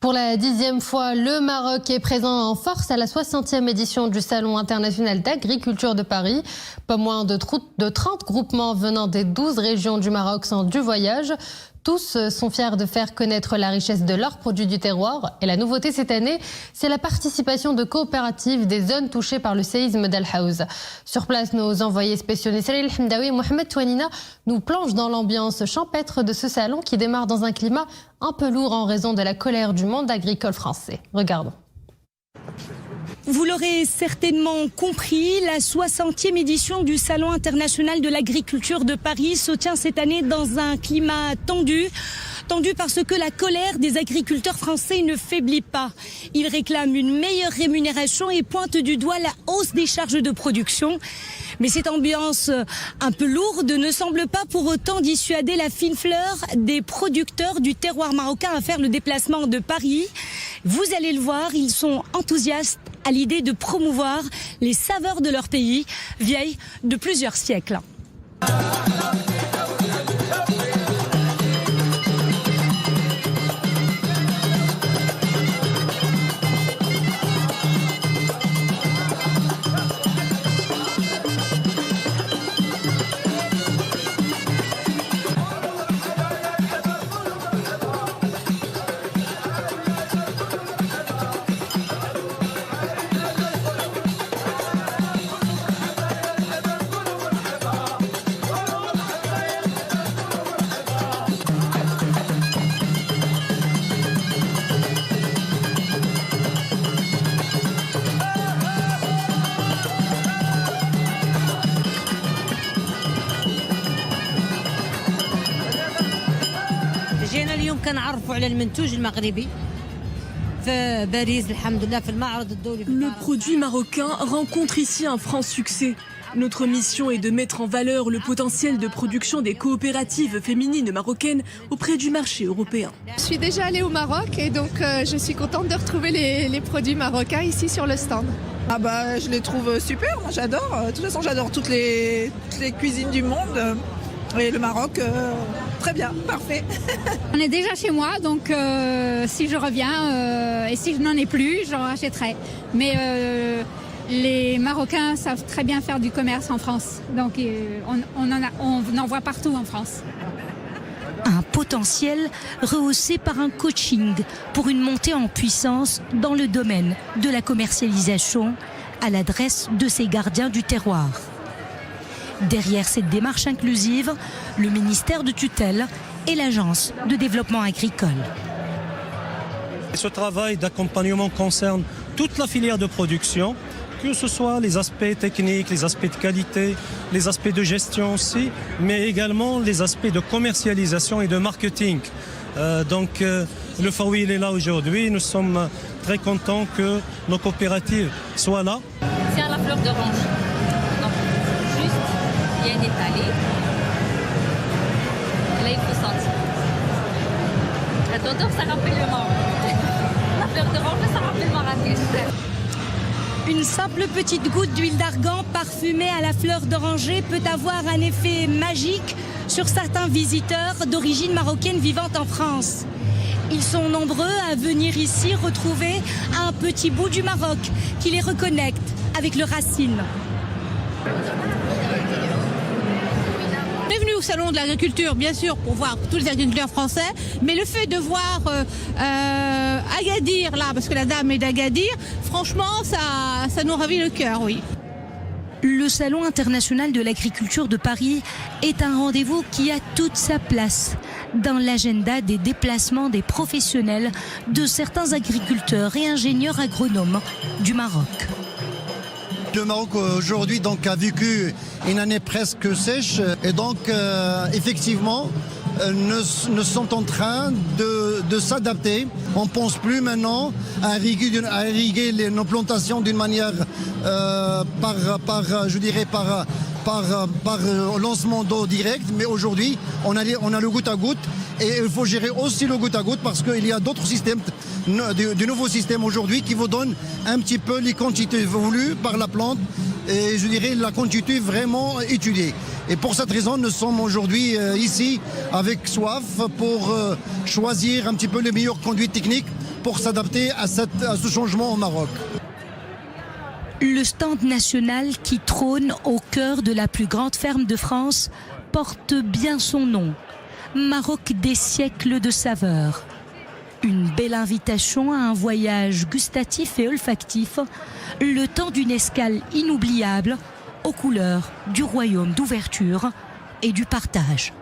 Pour la 10e fois, le Maroc est présent en force à la 60e édition du Salon international d'agriculture de Paris. Pas moins de 30 groupements venant des 12 régions du Maroc sont du voyage. Tous sont fiers de faire connaître la richesse de leurs produits du terroir. Et la nouveauté cette année, c'est la participation de coopératives des zones touchées par le séisme d'Al Haouz. Sur place, nos envoyés spéciaux Nesril Hamdawi et Mohamed Touanina nous plongent dans l'ambiance champêtre de ce salon qui démarre dans un climat un peu lourd en raison de la colère du monde agricole français. Regardons. Vous l'aurez certainement compris, la 60e édition du Salon international de l'agriculture de Paris se tient cette année dans un climat tendu. Tendu parce que la colère des agriculteurs français ne faiblit pas. Ils réclament une meilleure rémunération et pointent du doigt la hausse des charges de production. Mais cette ambiance un peu lourde ne semble pas pour autant dissuader la fine fleur des producteurs du terroir marocain à faire le déplacement de Paris. Vous allez le voir, ils sont enthousiastes à l'idée de promouvoir les saveurs de leur pays, vieilles de plusieurs siècles. Le produit marocain rencontre ici un franc succès. Notre mission est de mettre en valeur le potentiel de production des coopératives féminines marocaines auprès du marché européen. Je suis déjà allée au Maroc et donc je suis contente de retrouver les produits marocains ici sur le stand. Ah bah, je les trouve super, moi j'adore. De toute façon j'adore toutes les cuisines du monde. Et le Maroc, très bien, parfait. On est déjà chez moi, donc si je reviens et si je n'en ai plus, j'en rachèterai. Mais les Marocains savent très bien faire du commerce en France, donc on en voit partout en France. Un potentiel rehaussé par un coaching pour une montée en puissance dans le domaine de la commercialisation à l'adresse de ces gardiens du terroir. Derrière cette démarche inclusive, le ministère de tutelle et l'Agence de développement agricole. Ce travail d'accompagnement concerne toute la filière de production, que ce soit les aspects techniques, les aspects de qualité, les aspects de gestion aussi, mais également les aspects de commercialisation et de marketing. Le Faoui il est là aujourd'hui, nous sommes très contents que nos coopératives soient là. C'est à la fleur d'orange. Bien étalé. Là, il faut sentir. La odeur, ça rappelle le Maroc. La fleur d'orange, ça rappelle Marrakech. Une simple petite goutte d'huile d'argan parfumée à la fleur d'oranger peut avoir un effet magique sur certains visiteurs d'origine marocaine vivant en France. Ils sont nombreux à venir ici retrouver un petit bout du Maroc qui les reconnecte avec leurs racines. Au salon de l'agriculture, bien sûr, pour voir tous les agriculteurs français, mais le fait de voir Agadir là, parce que la dame est d'Agadir, franchement, ça nous ravit le cœur, oui. Le Salon international de l'agriculture de Paris est un rendez-vous qui a toute sa place dans l'agenda des déplacements des professionnels de certains agriculteurs et ingénieurs agronomes du Maroc. Le Maroc aujourd'hui donc a vécu une année presque sèche et donc effectivement nous sommes en train de s'adapter. On ne pense plus maintenant à irriguer nos plantations d'une manière par lancement d'eau direct, mais aujourd'hui on a le goutte à goutte et il faut gérer aussi le goutte à goutte parce qu'il y a d'autres systèmes, de nouveaux systèmes aujourd'hui qui vous donnent un petit peu les quantités voulues par la plante et je dirais la continuité vraiment étudiée. Et pour cette raison, nous sommes aujourd'hui ici avec soif pour choisir un petit peu les meilleures conduites techniques pour s'adapter à ce changement au Maroc. Le stand national qui trône au cœur de la plus grande ferme de France porte bien son nom. Maroc des siècles de saveurs. Une belle invitation à un voyage gustatif et olfactif, le temps d'une escale inoubliable aux couleurs du royaume d'ouverture et du partage.